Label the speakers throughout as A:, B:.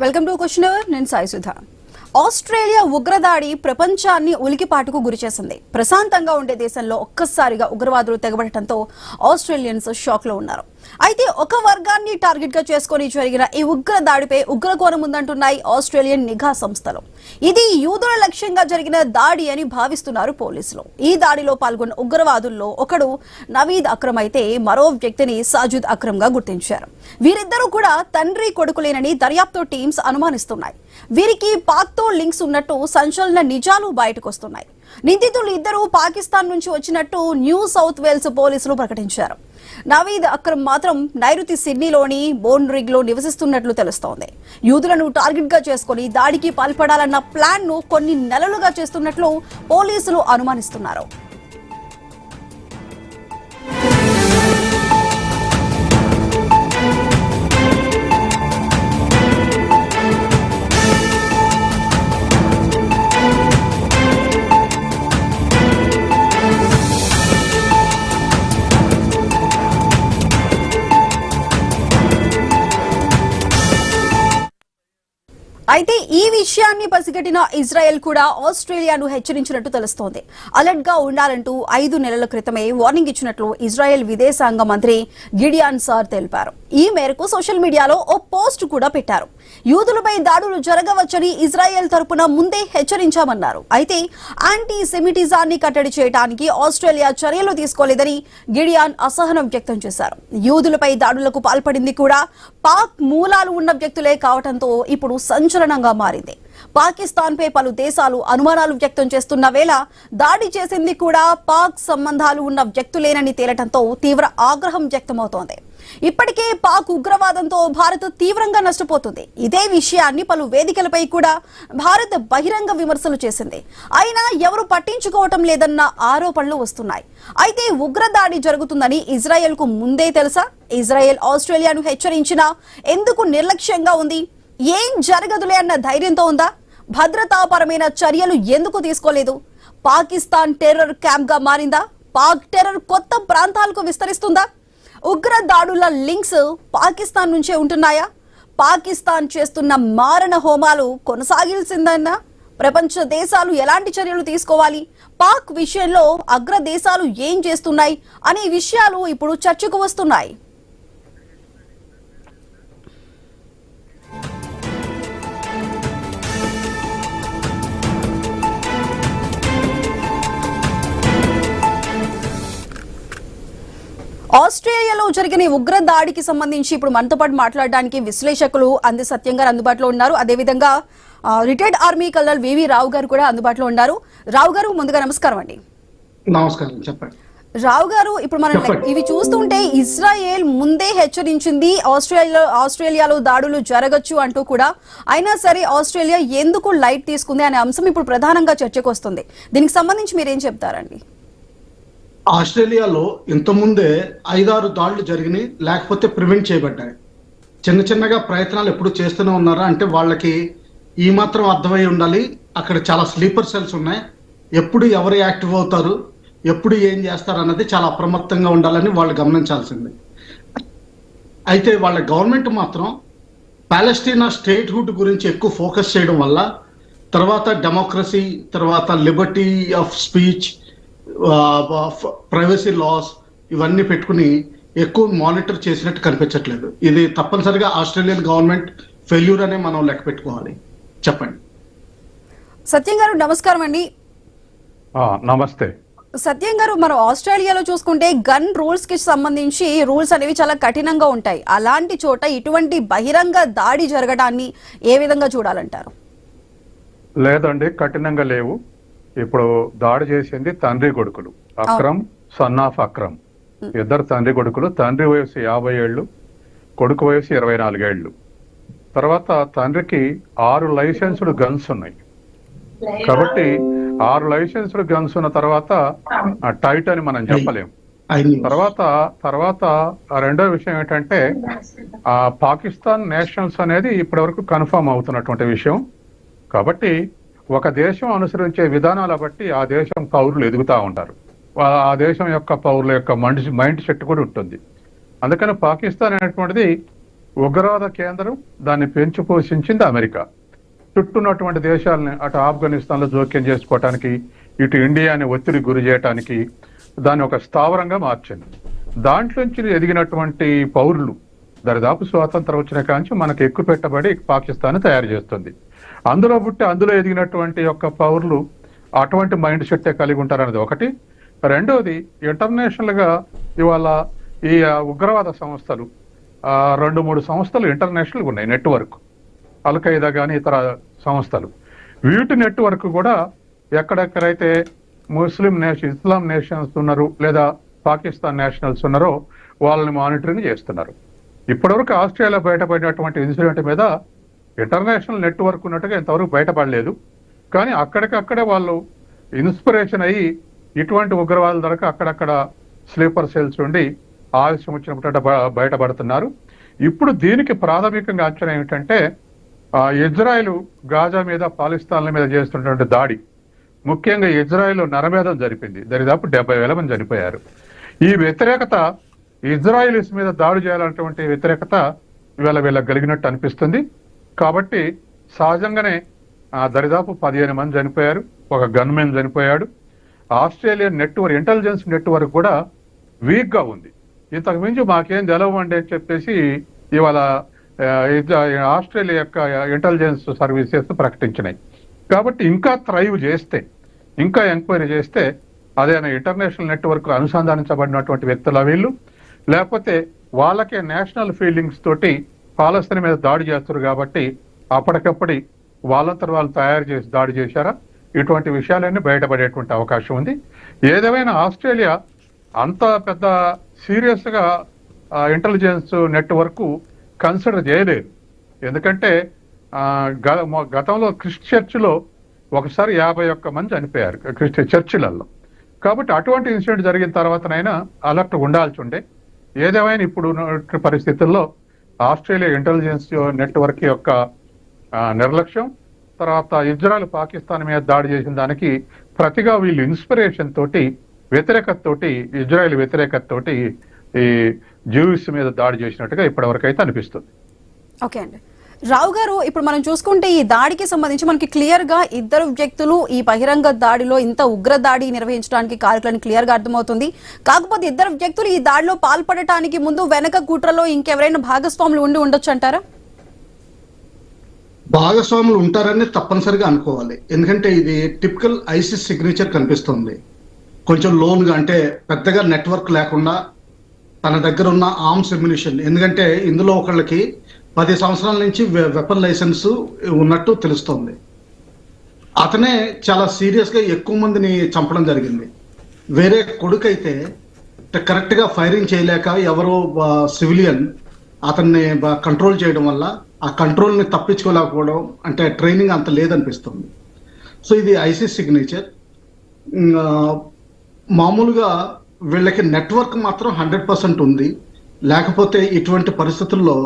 A: Welcome to question hour. నేను Sai Sudha. Australia ఉగ్రదాడి ప్రపంచాన్ని ఉలికిపాటుకు గురిచేసింది. ప్రశాంతంగా ఉండే దేశంలో ఒక్కసారిగా ఉగ్రవాదులు తెగబడటంతో ఆస్ట్రేలియన్స్ షాక్ లో ఉన్నారు. అయితే ఒక వర్గాన్ని టార్గెట్ గా చేసుకుని జరిగిన ఈ ఉగ్రదాడిపై ఉగ్రకోణం ఉందంటున్నాయి ఆస్ట్రేలియన్ నిఘా సంస్థలు. ఇది యూదుల లక్ష్యంగా జరిగిన దాడి అని భావిస్తున్నారు పోలీసులు. ఈ దాడిలో పాల్గొన్న ఉగ్రవాదుల్లో ఒకడు నవీద్ అక్రమ్ అయితే మరో వ్యక్తిని సాజుద్ అక్రమ్ గా గుర్తించారు. వీరిద్దరూ కూడా తండ్రి కొడుకులేనని దర్యాప్తు టీమ్స్ అనుమానిస్తున్నాయి. వీరికి పాక్ తో లింక్స్ ఉన్నట్టు సంచలన నిజాలు బయటకు వస్తున్నాయి. నిందితులు ఇద్దరు పాకిస్తాన్ నుంచి వచ్చినట్టు న్యూ సౌత్ వేల్స్ పోలీసులు ప్రకటించారు. నవీద్ అక్రమ్ మాత్రం నైరుతి సిడ్నీలోని బోన్రిగ్ లో నివసిస్తున్నట్లు తెలుస్తోంది. యూదులను టార్గెట్ గా చేసుకుని దాడికి పాల్పడాలన్న ప్లాన్ ను కొన్ని నెలలుగా చేస్తున్నట్లు పోలీసులు అనుమానిస్తున్నారు. అయితే ఈ విషయాన్ని పసిగట్టిన ఇజ్రాయెల్ కూడా ఆస్ట్రేలియాను హెచ్చరించినట్టు తెలుస్తోంది. అలర్ట్ గా ఉండాలంటూ 5 నెలల క్రితమే వార్నింగ్ ఇచ్చినట్లు ఇజ్రాయెల్ విదేశాంగ మంత్రి గిడియాన్ సార్ తెలిపారు. ఈ మేరకు సోషల్ మీడియాలో ఓ పోస్ట్ కూడా పెట్టారు. యూదులపై దాడులు జరగవచ్చని ఇజ్రాయెల్ తరపున ముందే హెచ్చరించామన్నారు. అయితే యాంటీ సెమిటిజాన్ని కట్టడి చేయడానికి ఆస్ట్రేలియా చర్యలు తీసుకోలేదని గిడియాన్ అసహనం వ్యక్తం చేశారు. యూదులపై దాడులకు పాల్పడింది కూడా పాక్ మూలాలు ఉన్న వ్యక్తులే కావడంతో ఇప్పుడు సంచలనంగా మారింది. పాకిస్తాన్ పై పలు దేశాలు అనుమానాలు వ్యక్తం చేస్తున్న వేళ దాడి చేసింది కూడా పాక్ సంబంధాలు ఉన్న వ్యక్తులేనని తేలటంతో తీవ్ర ఆగ్రహం వ్యక్తమవుతోంది. ఇప్పటికే పాక్ ఉగ్రవాదంతో భారత్ తీవ్రంగా నష్టపోతుంది. ఇదే విషయాన్ని పలు వేదికలపై కూడా భారత్ బహిరంగ విమర్శలు చేసింది. అయినా ఎవరు పట్టించుకోవటం లేదన్న ఆరోపణలు వస్తున్నాయి. అయితే ఉగ్రదాడి జరుగుతుందని ఇజ్రాయెల్ కు ముందే తెలుసా? ఇజ్రాయెల్ ఆస్ట్రేలియాను హెచ్చరించినా ఎందుకు నిర్లక్ష్యంగా ఉంది? ఏం జరగదులే అన్న ధైర్యంతో ఉందా? భద్రతాపరమైన చర్యలు ఎందుకు తీసుకోలేదు? పాకిస్తాన్ టెర్రర్ క్యాంప్ గా మారిందా? పాక్ టెర్రర్ కొత్త ప్రాంతాలకు విస్తరిస్తుందా? ఉగ్ర దాడుల లింక్స్ పాకిస్తాన్ నుంచే ఉంటున్నాయా? పాకిస్తాన్ చేస్తున్న మారణ హోమాలు కొనసాగాల్సిందన్నా? ప్రపంచ దేశాలు ఎలాంటి చర్యలు తీసుకోవాలి? పాక్ విషయంలో అగ్ర దేశాలు ఏం చేస్తున్నాయి అనే విషయాలు ఇప్పుడు చర్చకు వస్తున్నాయి. ఆస్ట్రేలియాలో జరిగిన ఉగ్ర దాడికి సంబంధించి ఇప్పుడు మనతో పాటు మాట్లాడడానికి విశ్లేషకులు అంది సత్యం గారు అందుబాటులో ఉన్నారు. అదేవిధంగా రిటైర్డ్ ఆర్మీ కల్నల్ వివి రావు గారు కూడా అందుబాటులో ఉన్నారు. రావు గారు, ముందుగా నమస్కారం అండి.
B: నమస్కారం, చెప్పండి.
A: రావు గారు, ఇప్పుడు మనం ఇవి చూస్తుంటే ఇజ్రాయెల్ ముందే హెచ్చరించింది ఆస్ట్రేలియాలో దాడులు జరగచ్చు అంటూ కూడా. అయినా సరే ఆస్ట్రేలియా ఎందుకు లైట్ తీసుకుంది అనే అంశం ఇప్పుడు ప్రధానంగా చర్చకు వస్తుంది. దీనికి సంబంధించి మీరేం చెప్తారండి?
B: ఆస్ట్రేలియాలో ఇంతకుముందే 5-6 దాడులు జరిగినాయి, లేకపోతే ప్రివెంట్ చేయబడ్డాయి. చిన్న చిన్నగా ప్రయత్నాలు ఎప్పుడు చేస్తూనే ఉన్నారా అంటే వాళ్ళకి ఈ మాత్రం అర్థమై ఉండాలి. అక్కడ చాలా స్లీపర్ సెల్స్ ఉన్నాయి. ఎప్పుడు ఎవరు యాక్టివ్ అవుతారు, ఎప్పుడు ఏం చేస్తారు అన్నది చాలా అప్రమత్తంగా ఉండాలని వాళ్ళు గమనించాల్సింది. అయితే వాళ్ళ గవర్నమెంట్ మాత్రం పాలెస్టీనా స్టేట్హుడ్ గురించి ఎక్కువ ఫోకస్ చేయడం వల్ల, తర్వాత డెమోక్రసీ, తర్వాత liberty of speech, privacy laws ఇవన్నీ పెట్టుకుని ఎక్కువ మానిటర్ చేసినట్టు కనిపించట్లేదు. ఇది తప్పనిసరిగా ఆస్ట్రేలియన్ గవర్నమెంట్ ఫెయిల్యూర్ అనే మనం లెక్క పెట్టుకోవాలి. చెప్పండి.
A: సత్యం గారు నమస్కారం అండి.
C: నమస్తే
A: సత్యం గారు, మనం ఆస్ట్రేలియాలో చూసుకుంటే గన్ రూల్స్ కి సంబంధించి రూల్స్ అనేవి చాలా కఠినంగా ఉంటాయి. అలాంటి చోట ఇటువంటి బహిరంగ దాడి జరగడాన్ని ఏ విధంగా చూడాలంటారు?
C: లేదండి, కఠినంగా లేవు. ఇప్పుడు దాడి చేసింది తండ్రి కొడుకులు, అక్రమ్, సన్ ఆఫ్ అక్రమ్. ఇద్దరు తండ్రి కొడుకులు. తండ్రి వయసు 50 ఏళ్ళు, కొడుకు వయసు 24 ఏళ్ళు. తర్వాత తండ్రికి 6 లైసెన్స్డ్ గన్స్ ఉన్నాయి. కాబట్టి 6 లైసెన్స్డ్ గన్స్ ఉన్న తర్వాత టైట్ అని మనం చెప్పలేం. తర్వాత రెండో విషయం ఏంటంటే పాకిస్తాన్ నేషనల్స్ అనేది ఇప్పటివరకు కన్ఫర్మ్ అవుతున్నటువంటి విషయం. కాబట్టి ఒక దేశం అనుసరించే విధానాల బట్టి ఆ దేశం పౌరులు ఎదుగుతూ ఉంటారు. ఆ దేశం యొక్క పౌరుల యొక్క మైండ్ సెట్ కూడా ఉంటుంది. అందుకని పాకిస్తాన్ అనేటువంటిది ఉగ్రవాద కేంద్రం, దాన్ని పెంచి పోషించింది అమెరికా. చుట్టూన్నటువంటి దేశాలని అటు ఆఫ్ఘనిస్తాన్లో జోక్యం చేసుకోవటానికి, ఇటు ఇండియాని ఒత్తిడి గురి చేయటానికి దాన్ని ఒక స్థావరంగా మార్చింది. దాంట్లోంచి ఎదిగినటువంటి పౌరులు దరిదాపు స్వాతంత్రం వచ్చిన కాంచి మనకు ఎక్కువ పెట్టబడి పాకిస్తాన్ తయారు చేస్తుంది. అందులో పుట్టి అందులో ఎదిగినటువంటి యొక్క పౌరులు అటువంటి మైండ్ సెట్టే కలిగి ఉంటారనేది ఒకటి. రెండవది, ఇంటర్నేషనల్ గా ఇవాళ ఈ ఉగ్రవాద సంస్థలు 2-3 సంస్థలు ఇంటర్నేషనల్ ఉన్నాయి, నెట్వర్క్, అల్ఖైదా కానీ ఇతర సంస్థలు. వీటి నెట్వర్క్ కూడా ఎక్కడెక్కడైతే ఇస్లాం నేషన్స్ ఉన్నారు లేదా పాకిస్తాన్ నేషనల్స్ ఉన్నారో వాళ్ళని మానిటరింగ్ చేస్తున్నారు. ఇప్పటివరకు ఆస్ట్రేలియా బయటపడినటువంటి ఇన్సిడెంట్ మీద ఇంటర్నేషనల్ నెట్వర్క్ ఉన్నట్టుగా ఇంతవరకు బయటపడలేదు. కానీ అక్కడికక్కడే వాళ్ళు ఇన్స్పిరేషన్ అయ్యి ఇటువంటి ఉగ్రవాదుల ధరకు అక్కడక్కడ స్లీపర్ సెల్స్ ఉండి ఆలస్యం వచ్చినప్పుడు బయటపడుతున్నారు. ఇప్పుడు దీనికి ప్రాథమికంగా అంచనా ఏమిటంటే ఇజ్రాయెల్ గాజా మీద పాలిస్తాన్ల మీద చేస్తున్నటువంటి దాడి, ముఖ్యంగా ఇజ్రాయెల్ నరమేధం జరిపింది, దరిదాపు 70,000 మంది చనిపోయారు. ఈ వ్యతిరేకత, ఇజ్రాయిలీస్ మీద దాడి చేయాలన్నటువంటి వ్యతిరేకత ఇవాళ వీళ్ళకి కలిగినట్టు అనిపిస్తుంది. కాబట్టి సహజంగానే దరిదాపు 15 మంది చనిపోయారు, ఒక గన్మెన్ చనిపోయాడు. ఆస్ట్రేలియన్ నెట్వర్క్, ఇంటెలిజెన్స్ నెట్వర్క్ కూడా వీక్ గా ఉంది. ఇంతకు మించి మాకేం తెలవండి అని చెప్పేసి ఇవాళ ఆస్ట్రేలియా యొక్క ఇంటెలిజెన్స్ సర్వీసెస్ ప్రకటించినాయి. కాబట్టి ఇంకా థ్రైవ్ చేస్తే, ఇంకా ఎంక్వైరీ చేస్తే అదేనా ఇంటర్నేషనల్ నెట్వర్క్ అనుసంధానించబడినటువంటి వ్యక్తుల వీళ్ళు, లేకపోతే వాళ్ళకే నేషనల్ ఫీలింగ్స్ తోటి పాలస్తీనా మీద దాడి చేస్తారు కాబట్టి అప్పటికప్పటి వాళ్ళంతా వాళ్ళు తయారు చేసి దాడి చేశారా, ఇటువంటి విషయాలన్నీ బయటపడేటువంటి అవకాశం ఉంది. ఏదేమైనా ఆస్ట్రేలియా అంత పెద్ద సీరియస్ గా ఇంటెలిజెన్స్ నెట్వర్క్ కన్సిడర్ చేయలేదు. ఎందుకంటే గతంలో క్రిస్ట్ చర్చిలో ఒకసారి 51 మంది చనిపోయారు క్రిస్ట్ చర్చిలలో. కాబట్టి అటువంటి ఇన్సిడెంట్ జరిగిన తర్వాతనైనా అలర్ట్ ఉండాల్సి ఉండే. ఏదేమైనా ఇప్పుడు పరిస్థితుల్లో ఆస్ట్రేలియా ఇంటెలిజెన్స్ నెట్వర్క్ యొక్క నిర్లక్ష్యం, తర్వాత ఇజ్రాయెల్ పాకిస్తాన్ మీద దాడి చేసిన దానికి ప్రతిగా వీళ్ళు ఇన్స్పిరేషన్ తోటి, వ్యతిరేకత తోటి, ఇజ్రాయెల్ వ్యతిరేకత తోటి ఈ జ్యూస్ మీద దాడి చేసినట్టుగా ఇప్పటివరకు అయితే అనిపిస్తుంది.
A: ఓకే అండి. రావు గారు, ఇప్పుడు మనం చూసుకుంటే ఈ దాడికి సంబంధించి మనకి క్లియర్ గా ఇద్దరు వ్యక్తులు ఈ బహిరంగ దాడిలో, ఇంత ఉగ్ర దాడి నిర్వహించడానికి కారకులని క్లియర్ గా అర్థమవుతుంది. కాకపోతే ఇద్దరు వ్యక్తులు ఈ దాడిలో పాల్పడటానికి ముందు వెనక కుట్రలో ఇంకెవరైనా భాగస్వాములు ఉండి ఉండొచ్చు అంటారా?
B: భాగస్వాములు ఉంటారని తప్పనిసరిగా అనుకోవాలి. ఎందుకంటే ఇది టిపికల్ ఐసిస్ సిగ్నేచర్ కనిపిస్తుంది. కొంచెం లోన్గా, అంటే పెద్దగా నెట్వర్క్ లేకుండా తన దగ్గర ఉన్న ఆర్మ్స్ ఎమ్యునిషన్, ఎందుకంటే ఇందులో ఒకళ్ళకి 10 సంవత్సరాల నుంచి వెపన్ లైసెన్స్ ఉన్నట్టు తెలుస్తోంది. అతనే చాలా సీరియస్గా ఎక్కువ మందిని చంపడం జరిగింది. వేరే కొడుకు అయితే కరెక్ట్గా ఫైరింగ్ చేయలేక ఎవరో సివిలియన్ అతన్ని కంట్రోల్ చేయడం వల్ల ఆ కంట్రోల్ని తప్పించుకోలేకపోవడం, అంటే ట్రైనింగ్ అంత లేదనిపిస్తుంది. సో ఇది ఐసిస్ సిగ్నేచర్. మామూలుగా వీళ్ళకి నెట్వర్క్ మాత్రం 100% ఉంది. లేకపోతే ఇటువంటి పరిస్థితుల్లో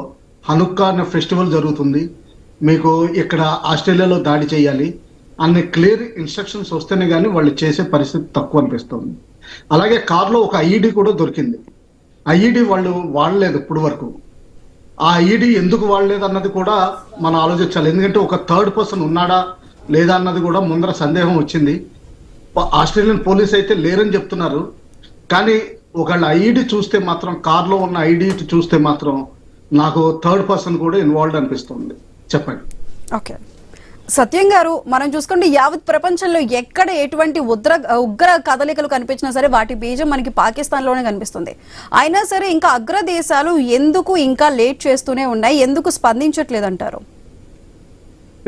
B: హనుక్కా అనే ఫెస్టివల్ జరుగుతుంది, మీకు ఇక్కడ ఆస్ట్రేలియాలో దాడి చేయాలి అనే క్లియర్ ఇన్స్ట్రక్షన్స్ వస్తేనే కానీ వాళ్ళు చేసే పరిస్థితి తక్కువ అనిపిస్తుంది. అలాగే కార్లో ఒక ఐఈడి కూడా దొరికింది. ఐఈడి వాళ్ళు వాడలేదు ఇప్పుడు వరకు. ఆ ఐఈడి ఎందుకు వాడలేదు అన్నది కూడా మనం ఆలోచించాలి. ఎందుకంటే ఒక థర్డ్ పర్సన్ ఉన్నాడా లేదా అన్నది కూడా ముందర సందేహం వచ్చింది. ఆస్ట్రేలియన్ పోలీస్ అయితే లేరని చెప్తున్నారు, కానీ ఒకళ్ళ ఐఈడి చూస్తే మాత్రం, కార్లో ఉన్న ఐఈడి చూస్తే మాత్రం నాకు థర్డ్ పర్సన్ కూడా ఇన్వాల్వ్డ్ అనిపిస్తుంది. చెప్పండి.
A: ఓకే సత్యం గారు, మనం చూసుకుంటే యావత్ ప్రపంచంలో ఎక్కడ ఎటువంటి ఉగ్ర కదలికలు కనిపించినా సరే వాటి బీజం మనకి పాకిస్తాన్ లోనే కనిపిస్తుంది. అయినా సరే ఇంకా అగ్ర దేశాలు ఎందుకు ఇంకా లేట్ చేస్తూనే ఉన్నాయి, ఎందుకు స్పందించట్లేదంటారు?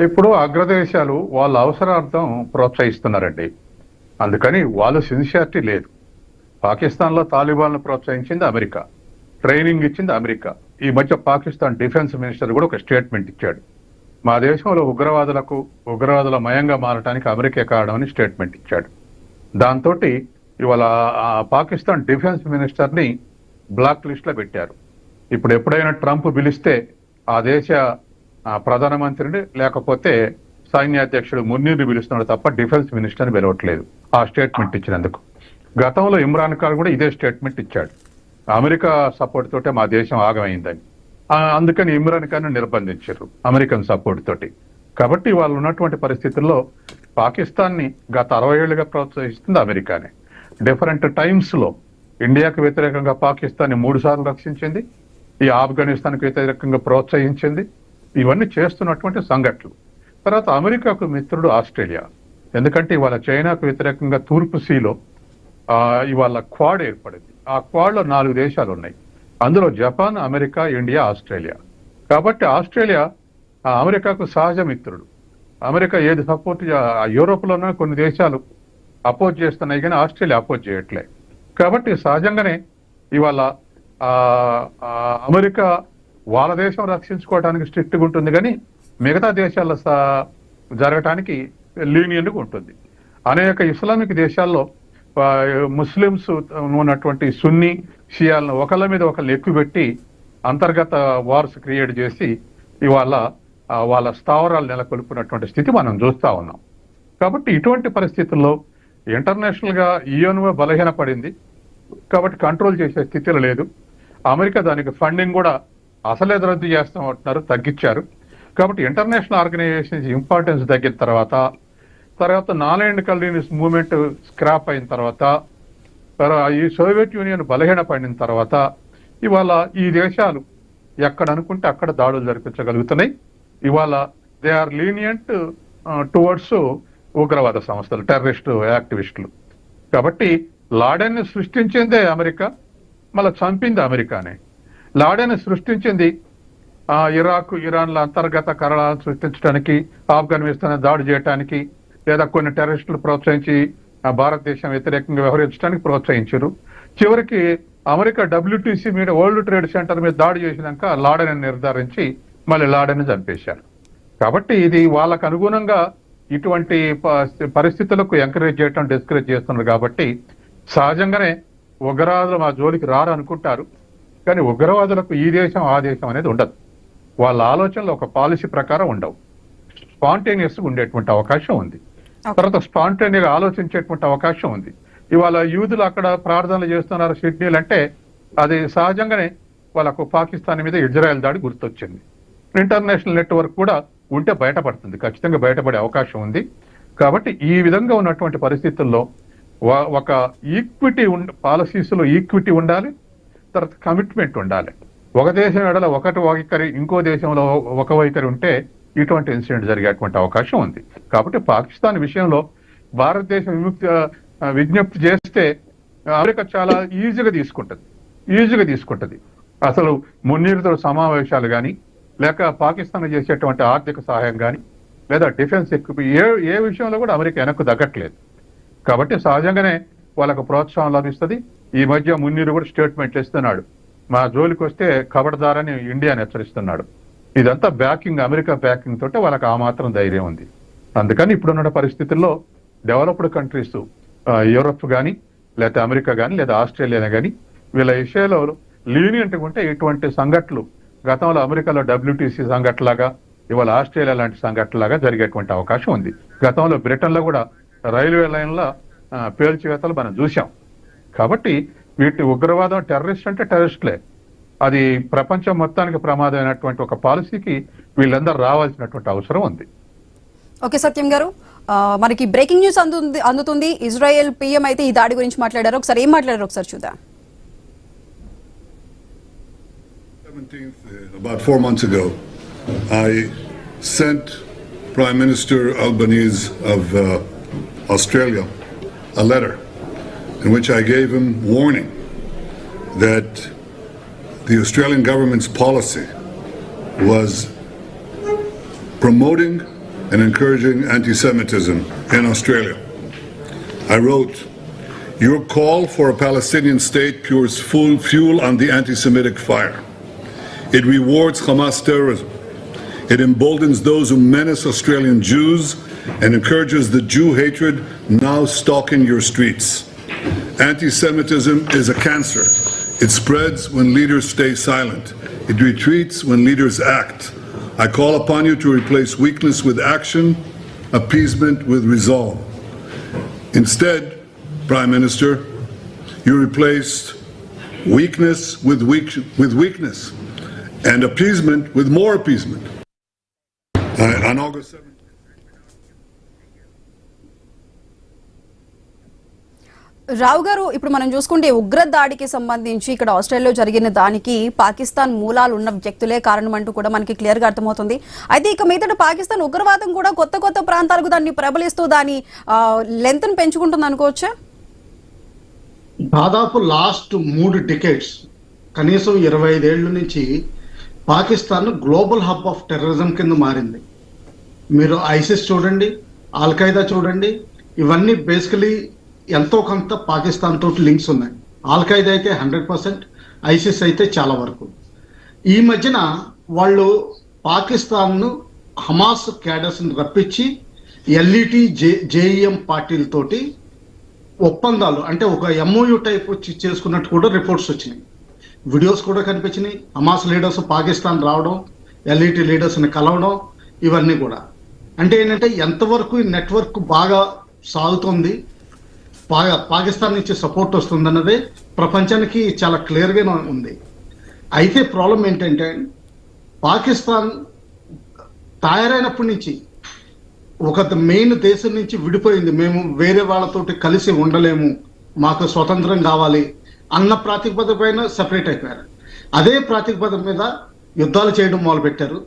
C: ఇప్పుడు అగ్రదేశాలు వాళ్ళ అవసరార్థం ప్రోత్సహిస్తున్నారండి. అందుకని వాళ్ళు సిన్సియారిటీ లేదు. పాకిస్తాన్లో తాలిబాన్ను ప్రోత్సహించింది అమెరికా, ట్రైనింగ్ ఇచ్చింది అమెరికా. ఈ మధ్య పాకిస్తాన్ డిఫెన్స్ మినిస్టర్ కూడా ఒక స్టేట్మెంట్ ఇచ్చాడు, మా దేశంలో ఉగ్రవాదుల మయంగా మారటానికి అమెరికా కారణం అని స్టేట్మెంట్ ఇచ్చాడు. దాంతో ఇవాళ పాకిస్తాన్ డిఫెన్స్ మినిస్టర్ని బ్లాక్ లిస్ట్లో పెట్టారు. ఇప్పుడు ఎప్పుడైనా ట్రంప్ పిలిస్తే ఆ దేశ ప్రధానమంత్రిని లేకపోతే సైన్యాధ్యక్షుడు మున్నీర్ని పిలుస్తున్నాడు తప్ప డిఫెన్స్ మినిస్టర్ని పిలవట్లేదు ఆ స్టేట్మెంట్ ఇచ్చినందుకు. గతంలో ఇమ్రాన్ ఖాన్ కూడా ఇదే స్టేట్మెంట్ ఇచ్చాడు, అమెరికా సపోర్ట్ తోటే మా దేశం ఆగమైందని. అందుకని ఇమ్రాన్ ఖాన్ నిర్బంధించారు అమెరికన్ సపోర్ట్ తోటి. కాబట్టి వాళ్ళు ఉన్నటువంటి పరిస్థితుల్లో పాకిస్తాన్ని గత 60 ఏళ్లుగా ప్రోత్సహిస్తుంది అమెరికానే. డిఫరెంట్ టైమ్స్ లో ఇండియాకు వ్యతిరేకంగా పాకిస్తాన్ని 3 సార్లు రక్షించింది, ఈ ఆఫ్ఘనిస్తాన్కి వ్యతిరేకంగా ప్రోత్సహించింది. ఇవన్నీ చేస్తున్నటువంటి సంఘటనలు. తర్వాత అమెరికాకు మిత్రుడు ఆస్ట్రేలియా, ఎందుకంటే ఇవాళ చైనాకు వ్యతిరేకంగా తూర్పు సీలో ఇవాళ క్వాడ్ ఏర్పడింది. ఆ క్వాడ్లో 4 దేశాలు ఉన్నాయి. అందులో జపాన్, అమెరికా, ఇండియా, ఆస్ట్రేలియా. కాబట్టి ఆస్ట్రేలియా అమెరికాకు సహజ మిత్రుడు. అమెరికా ఏది సపోర్ట్, యూరోప్లోనే కొన్ని దేశాలు అపోజ్ చేస్తున్నాయి కానీ ఆస్ట్రేలియా అపోజ్ చేయట్లే. కాబట్టి సహజంగానే ఇవాళ అమెరికా వాళ్ళ దేశం రక్షించుకోవడానికి స్ట్రిక్ట్గా ఉంటుంది కానీ మిగతా దేశాల్లో జరగటానికి లీనియంట్గా ఉంటుంది. అనేక ఇస్లామిక్ దేశాల్లో ముస్లిమ్స్ ఉన్నటువంటి సున్నీ షియాలను ఒకళ్ళ మీద ఒకళ్ళు ఎక్కుపెట్టి అంతర్గత వార్స్ క్రియేట్ చేసి ఇవాళ వాళ్ళ స్థావరాలు నెలకొల్పినటువంటి స్థితి మనం చూస్తా ఉన్నాం. కాబట్టి ఇటువంటి పరిస్థితుల్లో ఇంటర్నేషనల్ గా యుఎన్ఓ బలహీనపడింది కాబట్టి కంట్రోల్ చేసే స్థితిలో లేదు. అమెరికా దానికి ఫండింగ్ కూడా అసలే రద్దు చేస్తామంటున్నారు, తగ్గించారు. కాబట్టి ఇంటర్నేషనల్ ఆర్గనైజేషన్స్ ఇంపార్టెన్స్ తగ్గిన తర్వాత నాన్ ఇండికల్యూనిస్ మూవ్మెంట్ స్క్రాప్ అయిన తర్వాత ఈ సోవియట్ యూనియన్ బలహీనపడిన తర్వాత ఇవాళ ఈ దేశాలు ఎక్కడ అనుకుంటే అక్కడ దాడులు జరిపించగలుగుతున్నాయి. ఇవాళ దే ఆర్ లీనియంట్ టువర్డ్స్ ఉగ్రవాద సంస్థలు, టెర్రరిస్టు యాక్టివిస్టులు. కాబట్టి లాడెన్ని సృష్టించిందే అమెరికా, మళ్ళీ చంపింది అమెరికానే. లాడెన్ని సృష్టించింది ఇరాక్, ఇరాన్ల అంతర్గత కలహాలను సృష్టించడానికి, ఆఫ్ఘనిస్తాన్ దాడి చేయడానికి, లేదా కొన్ని టెర్రరిస్టులు ప్రోత్సహించి భారతదేశం వ్యతిరేకంగా వ్యవహరించడానికి ప్రోత్సహించారు. చివరికి అమెరికా WTC మీద, వరల్డ్ ట్రేడ్ సెంటర్ మీద దాడి చేసినాక లాడెన్ నిర్ధారించి మళ్ళీ లాడెన్ చంపేశారు. కాబట్టి ఇది వాళ్ళకు అనుగుణంగా ఇటువంటి పరిస్థితులకు ఎంకరేజ్ చేయటం, డిస్కరేజ్ చేస్తున్నారు. కాబట్టి సహజంగానే ఉగ్రవాదులు మా జోలికి రారు అనుకుంటారు కానీ ఉగ్రవాదులకు ఈ దేశం ఆ దేశం అనేది ఉండదు. వాళ్ళ ఆలోచనలు ఒక పాలసీ ప్రకారం ఉండవు, స్పాంటేనియస్గా ఉండేటువంటి అవకాశం ఉంది. తర్వాత స్పాంటేనియస్గా ఆలోచించేటువంటి అవకాశం ఉంది. ఇవాళ యూదులు అక్కడ ప్రార్థనలు చేస్తున్నారు సిడ్నీలు అంటే అది సహజంగానే వాళ్ళకు పాకిస్తాన్ మీద ఇజ్రాయెల్ దాడి గుర్తొచ్చింది. ఇంటర్నేషనల్ నెట్వర్క్ కూడా ఉంటే బయటపడుతుంది, ఖచ్చితంగా బయటపడే అవకాశం ఉంది. కాబట్టి ఈ విధంగా ఉన్నటువంటి పరిస్థితుల్లో ఒక ఈక్విటీ పాలసీస్లో ఈక్విటీ ఉండాలి, తర్వాత కమిట్మెంట్ ఉండాలి. ఒక దేశం ఎడల ఒకటి వైఖరి, ఇంకో దేశంలో ఒక వైఖరి ఉంటే ఇటువంటి ఇన్సిడెంట్ జరిగేటువంటి అవకాశం ఉంది. కాబట్టి పాకిస్తాన్ విషయంలో భారతదేశం విజ్ఞప్తి చేస్తే అమెరికా చాలా ఈజీగా తీసుకుంటుంది. అసలు మున్నీరుతో సమావేశాలు కానీ, లేక పాకిస్తాన్ చేసేటువంటి ఆర్థిక సహాయం కానీ, లేదా డిఫెన్స్ ఎక్విప్మెంట్ ఏ విషయంలో కూడా అమెరికా వెనక్కు తగ్గట్లేదు. కాబట్టి సహజంగానే వాళ్ళకు ప్రోత్సాహం లభిస్తుంది. ఈ మధ్య మున్నీరు కూడా స్టేట్మెంట్లు ఇస్తున్నాడు, మా జోలికి వస్తే ఖబర్దారని ఇండియాని హెచ్చరిస్తున్నాడు. ఇదంతా బ్యాకింగ్, అమెరికా బ్యాకింగ్ తోటే వాళ్ళకి ఆ మాత్రం ధైర్యం ఉంది. అందుకని ఇప్పుడున్న పరిస్థితుల్లో డెవలప్డ్ కంట్రీస్, యూరప్ కానీ, లేదా అమెరికా కానీ, లేదా ఆస్ట్రేలియా కానీ వీళ్ళ విషయాల్లో లీనియంట్గా ఉంటే ఇటువంటి సంఘటనలు గతంలో అమెరికాలో WTC సంఘటనలాగా ఇవాళ ఆస్ట్రేలియా లాంటి సంఘటనలాగా జరిగేటువంటి అవకాశం ఉంది. గతంలో బ్రిటన్లో కూడా రైల్వే లైన్ల పేల్చివేతలు మనం చూసాం. కాబట్టి వీటి ఉగ్రవాదం, టెర్రరిస్ట్ అంటే టెర్రరిస్టులే, అది ప్రపంచం మొత్తానికి ప్రమాదమైనటువంటి ఒక పాలసీకి వీళ్ళందరూ రావాల్సినటువంటి అవసరం ఉంది.
A: ఓకే సత్యం గారు, మనకి బ్రేకింగ్ న్యూస్ అందుతుంది. ఇజ్రాయెల్ PM అయితే ఈ దాడి గురించి మాట్లాడారు. ఒకసారి ఏం మాట్లాడారు ఒకసారి చూద్దాం.
D: 17th, about 4 months ago, I sent Prime Minister Albanese of Australia a letter in which I gave him warning that the Australian government's policy was promoting and encouraging anti-Semitism in Australia. I wrote, "Your call for a Palestinian state pours full fuel on the anti-Semitic fire. It rewards Hamas terrorism. It emboldens those who menace Australian Jews and encourages the Jew hatred now stalking your streets. Anti-Semitism is a cancer. It spreads when leaders stay silent. It retreats when leaders act. I call upon you to replace weakness with action, appeasement with resolve. Instead, Prime Minister, you replaced weakness with weakness and appeasement with more appeasement. On August 7th.
A: రావు గారు, ఇప్పుడు మనం చూసుకుంటే ఉగ్ర దాడికి సంబంధించి ఇక్కడ ఆస్ట్రేలియాలో జరిగిన దానికి పాకిస్తాన్ మూలాలు ఉన్న వ్యక్తులే కారణం అంటూ కూడా మనకి క్లియర్ గా అర్థమవుతుంది. అయితే ఇక మీదట పాకిస్తాన్ ఉగ్రవాదం కూడా కొత్త కొత్త ప్రాంతాలకు దాన్ని ప్రబలిస్తూ దాని లెంత్ ను పెంచుకుంటుంది అనుకోవచ్చా?
B: దాదాపు లాస్ట్ 3 డికేడ్స్, కనీసం 25 ఏళ్ల నుంచి Pakistan global hub of terrorism కింద మారింది. మీరు ఐసిస్ చూడండి, అల్ ఖైదా చూడండి, ఇవన్నీ బేసికలీ ఎంతో కొంత పాకిస్తాన్ తోటి లింక్స్ ఉన్నాయి. అల్ ఖైదా అయితే 100%, ఐసిస్ అయితే చాలా వరకు. ఈ మధ్యన వాళ్ళు పాకిస్తాన్ను హమాస్ క్యాడర్స్ని రప్పించి ఎల్ఈటి జేఈఎం పార్టీలతోటి ఒప్పందాలు, అంటే ఒక ఎంఓయు టైప్ చేసుకున్నట్టు కూడా రిపోర్ట్స్ వచ్చినాయి, వీడియోస్ కూడా కనిపించినాయి. హమాస్ లీడర్స్ పాకిస్తాన్ రావడం, ఎల్ఈటి లీడర్స్ని కలవడం, ఇవన్నీ కూడా. అంటే ఏంటంటే ఎంతవరకు ఈ నెట్వర్క్ బాగా సాగుతుంది, పాకిస్తాన్ నుంచి సపోర్ట్ వస్తుందన్నదే ప్రపంచానికి చాలా క్లియర్గా ఉంది. అయితే ప్రాబ్లం ఏంటంటే పాకిస్తాన్ తయారైనప్పటి నుంచి ఒక మెయిన్ దేశం నుంచి విడిపోయింది. మేము వేరే వాళ్ళతోటి కలిసి ఉండలేము, మాకు స్వతంత్రం కావాలి అన్న ప్రాతిపదిక పైన సెపరేట్ అయిపోయారు. అదే ప్రాతిపదిక మీద యుద్ధాలు చేయడం మొదలుపెట్టారు.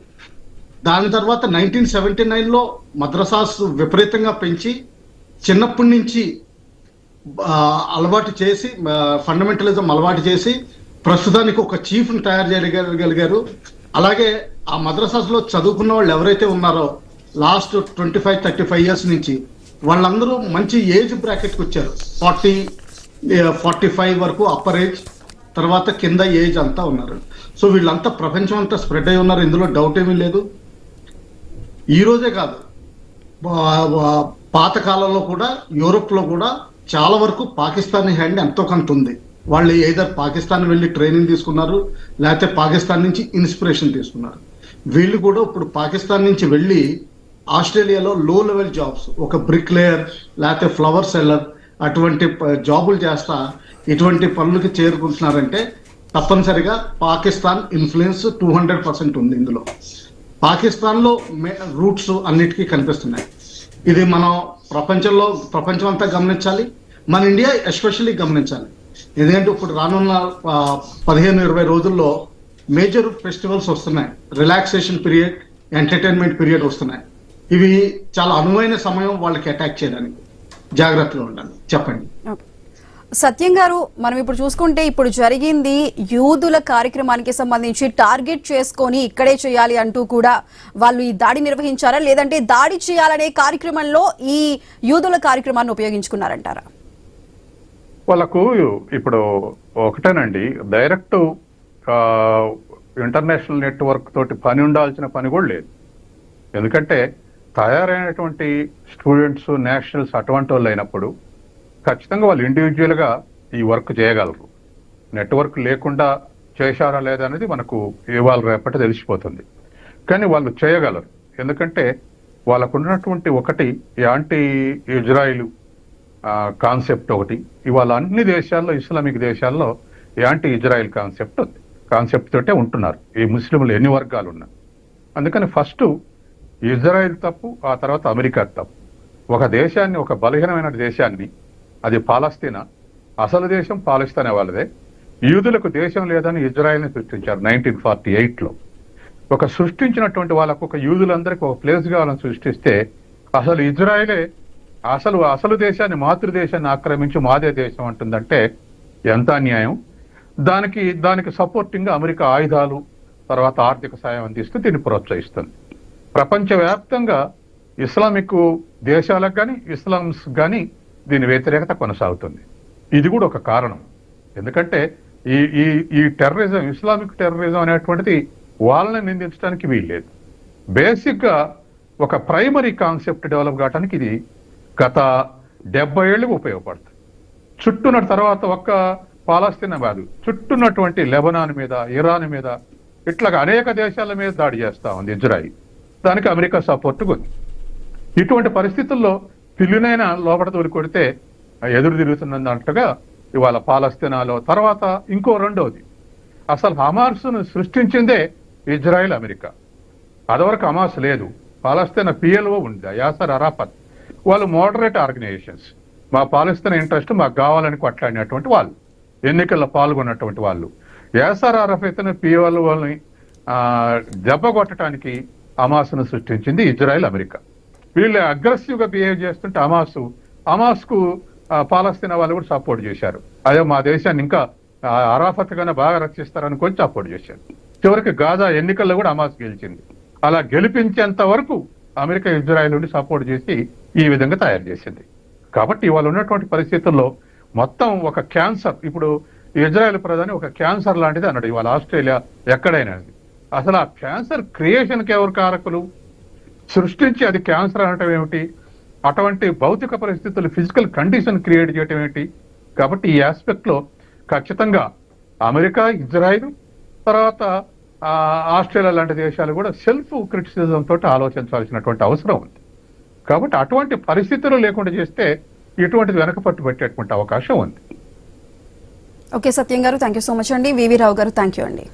B: దాని తర్వాత 1979లో మద్రసాస్ విపరీతంగా పెంచి చిన్నప్పటి నుంచి అలవాటు చేసి, ఫండమెంటలిజం అలవాటు చేసి ప్రస్తుతానికి ఒక చీఫ్ని తయారు చేయగలిగారు. అలాగే ఆ మద్రసాస్లో చదువుకున్న వాళ్ళు ఎవరైతే ఉన్నారో లాస్ట్ 25-35 ఇయర్స్ నుంచి వాళ్ళందరూ మంచి ఏజ్ బ్రాకెట్కి వచ్చారు. 40-45 వరకు అప్పర్ ఏజ్, తర్వాత కింద ఏజ్ అంతా ఉన్నారు. సో వీళ్ళంతా ప్రపంచం అంతా స్ప్రెడ్ అయి ఉన్నారు, ఇందులో డౌట్ ఏమీ లేదు. ఈ రోజే కాదు, పాత కాలంలో కూడా యూరోప్లో కూడా చాలా వరకు పాకిస్తానీ హ్యాండ్ ఎంతో కొంత ఉంది. వాళ్ళు ఏదర్ పాకిస్తాన్ వెళ్ళి ట్రైనింగ్ తీసుకున్నారు, లేకపోతే పాకిస్తాన్ నుంచి ఇన్స్పిరేషన్ తీసుకున్నారు. వీళ్ళు కూడా ఇప్పుడు పాకిస్తాన్ నుంచి వెళ్ళి ఆస్ట్రేలియాలో లో లెవెల్ జాబ్స్, ఒక బ్రిక్ లేయర్ లేకపోతే ఫ్లవర్ సెల్లర్ అటువంటి జాబులు చేస్తా ఇటువంటి పనులకి చేరుకుంటున్నారంటే తప్పనిసరిగా పాకిస్తాన్ ఇన్ఫ్లుయెన్స్ 200% ఉంది ఇందులో. పాకిస్తాన్లో రూట్స్ అన్నిటికీ కనిపిస్తున్నాయి. ఇది మనం ప్రపంచం అంతా గమనించాలి, మన ఇండియా ఎస్పెషల్లీ గమనించాలి. ఎందుకంటే ఇప్పుడు రానున్న 15-20 రోజుల్లో మేజర్ ఫెస్టివల్స్ వస్తున్నాయి, రిలాక్సేషన్ పీరియడ్, ఎంటర్టైన్మెంట్ పీరియడ్ వస్తున్నాయి. ఇవి చాలా అనువైన సమయం వాళ్ళకి అటాక్ చేయడానికి. జాగ్రత్తగా ఉండాలి. చెప్పండి
A: సత్యం గారు, మనం ఇప్పుడు చూసుకుంటే ఇప్పుడు జరిగింది యూదుల కార్యక్రమానికి సంబంధించి టార్గెట్ చేసుకొని ఇక్కడే చేయాలి అంటూ కూడా వాళ్ళు ఈ దాడి నిర్వహించారా, లేదంటే దాడి చేయాలనే కార్యక్రమంలో ఈ యూదుల కార్యక్రమాన్ని ఉపయోగించుకున్నారంటారా?
C: వాళ్ళకు ఇప్పుడు ఒకటేనండి, డైరెక్ట్ ఇంటర్నేషనల్ నెట్వర్క్ తోటి పని ఉండాల్సిన పని కూడా లేదు. ఎందుకంటే తయారైనటువంటి స్టూడెంట్స్, నేషనల్స్ అటువంటి వాళ్ళు అయినప్పుడు ఖచ్చితంగా వాళ్ళు ఇండివిజువల్గా ఈ వర్క్ చేయగలరు. నెట్వర్క్ లేకుండా చేశారా లేదా అనేది మనకు ఇవాళ రేపటి తెలిసిపోతుంది. కానీ వాళ్ళు చేయగలరు, ఎందుకంటే వాళ్ళకు ఉన్నటువంటి ఒకటి యాంటీ ఇజ్రాయిల్ కాన్సెప్ట్ ఒకటి. ఇవాళ అన్ని దేశాల్లో, ఇస్లామిక్ దేశాల్లో యాంటీ ఇజ్రాయిల్ కాన్సెప్ట్ తోటే ఉంటున్నారు ఈ ముస్లింలు ఎన్ని వర్గాలు ఉన్నా. అందుకని ఫస్ట్ ఇజ్రాయిల్ తప్పు, ఆ తర్వాత అమెరికా తప్పు. ఒక దేశాన్ని, ఒక బలహీనమైన దేశాన్ని, అది పాలస్తీనా, అసలు దేశం పాలస్తీనా వాళ్ళదే. యూదులకు దేశం లేదని ఇజ్రాయెల్ని సృష్టించారు 1948లో. ఒక సృష్టించినటువంటి వాళ్ళకు, ఒక యూదులందరికీ ఒక ప్లేస్ కావాలని సృష్టిస్తే అసలు ఇజ్రాయెలే అసలు దేశాన్ని, మాతృదేశాన్ని ఆక్రమించి మాదే దేశం అంటుందంటే ఎంత అన్యాయం. దానికి సపోర్టింగ్ అమెరికా ఆయుధాలు, తర్వాత ఆర్థిక సాయం అందిస్తూ దీన్ని ప్రోత్సహిస్తుంది. ప్రపంచవ్యాప్తంగా ఇస్లామిక్ దేశాలకు కానీ, ఇస్లామ్స్ కానీ దీని వ్యతిరేకత కొనసాగుతుంది. ఇది కూడా ఒక కారణం. ఎందుకంటే ఈ టెర్రరిజం, ఇస్లామిక్ టెర్రరిజం అనేటువంటిది వాళ్ళని నిందించడానికి వీల్లేదు. బేసిక్గా ఒక ప్రైమరీ కాన్సెప్ట్ డెవలప్ కావడానికి ఇది గత 70 ఏళ్ళకు ఉపయోగపడుతుంది. చుట్టూన్న తర్వాత ఒక్క పాలస్తీనా కాదు, చుట్టూన్నటువంటి లెబనాన్ మీద, ఇరాన్ మీద, ఇట్లాగా అనేక దేశాల మీద దాడి చేస్తా ఉంది ఇజ్రాయిల్. దానికి అమెరికా సపోర్ట్ ఉంది. ఇటువంటి పరిస్థితుల్లో పిల్లినైనా లోపల తోలి కొడితే ఎదురు తిరుగుతున్నట్టుగా ఇవాళ పాలస్తీనాలో. తర్వాత ఇంకో రెండవది, అసలు హమాస్ను సృష్టించిందే ఇజ్రాయెల్, అమెరికా. అదివరకు హమాస్ లేదు, పాలస్తీనా పిఎల్ఓ ఉంది, యాసర్ అరాఫత్. వాళ్ళు మోడరేట్ ఆర్గనైజేషన్స్. మా పాలస్తీనా ఇంట్రెస్ట్ మాకు కావాలని కొట్లాడినటువంటి వాళ్ళు, ఎన్నికల్లో పాల్గొన్నటువంటి వాళ్ళు. యాసర్ అరాఫత్ పిఎల్ఓని దెబ్బ కొట్టడానికి హమాస్ను సృష్టించింది ఇజ్రాయెల్, అమెరికా. వీళ్ళు అగ్రెసివ్ గా బిహేవ్ చేస్తుంటే హమాస్కు పాలస్తీనా వాళ్ళు కూడా సపోర్ట్ చేశారు. అదే మా దేశాన్ని ఇంకా అరాఫత్ గానే బాగా రక్షిస్తారని కొంచెం సపోర్ట్ చేశారు. చివరికి గాజా ఎన్నికల్లో కూడా హమాస్ గెలిచింది. అలా గెలిపించేంత వరకు అమెరికా ఇజ్రాయెల్ నుండి సపోర్ట్ చేసి ఈ విధంగా తయారు చేసింది. కాబట్టి ఇవాళ ఉన్నటువంటి పరిస్థితుల్లో మొత్తం ఒక క్యాన్సర్, ఇప్పుడు ఇజ్రాయెల్ ప్రధాని ఒక క్యాన్సర్ లాంటిది అన్నాడు ఇవాళ ఆస్ట్రేలియా ఎక్కడైనా. అసలు ఆ క్యాన్సర్ క్రియేషన్కి ఎవరు కారకులు? సృష్టించి అది క్యాన్సర్ అనటం ఏమిటి? అటువంటి భౌతిక పరిస్థితులు, ఫిజికల్ కండిషన్ క్రియేట్ చేయటం ఏంటి? కాబట్టి ఈ ఆస్పెక్ట్ లో ఖచ్చితంగా అమెరికా, ఇజ్రాయిల్, తర్వాత ఆస్ట్రేలియా లాంటి దేశాలు కూడా సెల్ఫ్ క్రిటిసిజం తోటి ఆలోచించాల్సినటువంటి అవసరం ఉంది. కాబట్టి అటువంటి పరిస్థితులు లేకుండా చేస్తే ఇటువంటిది వెనకపట్టు పెట్టేటువంటి అవకాశం ఉంది.
A: ఓకే సత్యం గారు, థ్యాంక్ యూ సో మచ్ అండి. వివి రావు గారు, థ్యాంక్ యూ అండి.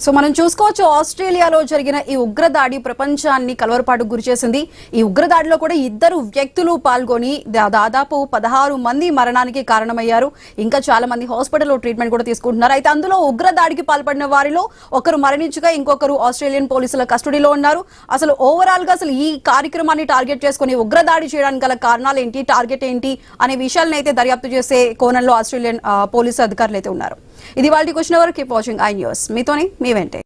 A: సో మనం చూసుకోవచ్చు, ఆస్ట్రేలియాలో జరిగిన ఈ ఉగ్రదాడి ప్రపంచాన్ని కలవరపాటుకు గురిచేసింది. ఈ ఉగ్రదాడిలో కూడా 2 వ్యక్తులు పాల్గొని దాదాపు 16 మంది మరణానికి కారణమయ్యారు. ఇంకా చాలా మంది హాస్పిటల్లో ట్రీట్మెంట్ కూడా తీసుకుంటున్నారు. అయితే అందులో ఉగ్రదాడికి పాల్పడిన వారిలో ఒకరు మరణించగా ఇంకొకరు ఆస్ట్రేలియన్ పోలీసుల కస్టడీలో ఉన్నారు. అసలు ఓవరాల్ గా అసలు ఈ కార్యక్రమాన్ని టార్గెట్ చేసుకుని ఉగ్రదాడి చేయడానికి గల కారణాలు ఏంటి, టార్గెట్ ఏంటి అనే విషయాలను అయితే దర్యాప్తు చేసే కోణంలో ఆస్ట్రేలియన్ పోలీసు అధికారులు అయితే ఉన్నారు. ఇది వాళ్ళ question hour. Keep watching i news. మీతోనే మీ వెంటే.